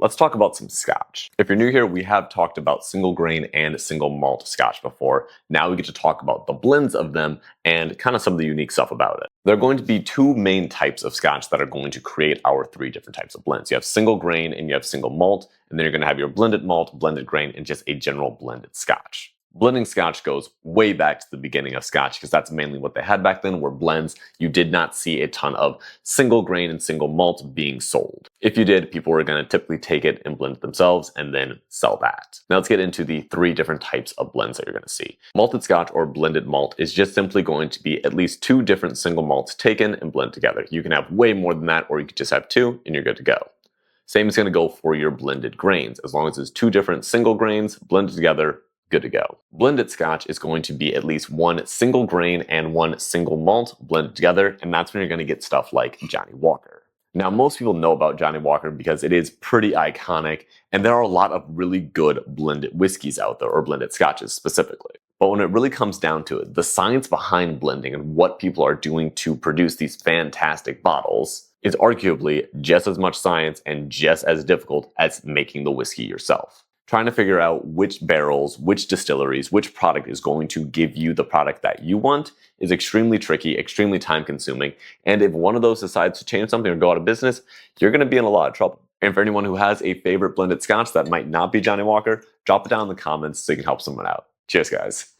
Let's talk about some scotch. If you're new here, we have talked about single grain and single malt scotch before. Now we get to talk about the blends of them and kind of some of the unique stuff about it. There are going to be two main types of scotch that are going to create our three different types of blends. You have single grain and you have single malt, and then you're going to have your blended malt, blended grain, and just a general blended scotch. Blending scotch goes way back to the beginning of scotch because that's mainly what they had back then were blends. You did not see a ton of single grain and single malt being sold. If you did, people were going to typically take it and blend it themselves and then sell that. Now let's get into the three different types of blends that you're going to see. Malted scotch or blended malt is just simply going to be at least two different single malts taken and blended together. You can have way more than that, or you could just have two and you're good to go. Same is going to go for your blended grains. As long as it's two different single grains blended together, good to go. Blended scotch is going to be at least one single grain and one single malt blended together, and that's when you're going to get stuff like Johnnie Walker. Now, most people know about Johnnie Walker because it is pretty iconic, and there are a lot of really good blended whiskeys out there, or blended scotches specifically. But when it really comes down to it, the science behind blending and what people are doing to produce these fantastic bottles is arguably just as much science and just as difficult as making the whiskey yourself. Trying to figure out which barrels, which distilleries, which product is going to give you the product that you want is extremely tricky, extremely time consuming. And if one of those decides to change something or go out of business, you're going to be in a lot of trouble. And for anyone who has a favorite blended scotch that might not be Johnnie Walker, drop it down in the comments so you can help someone out. Cheers, guys.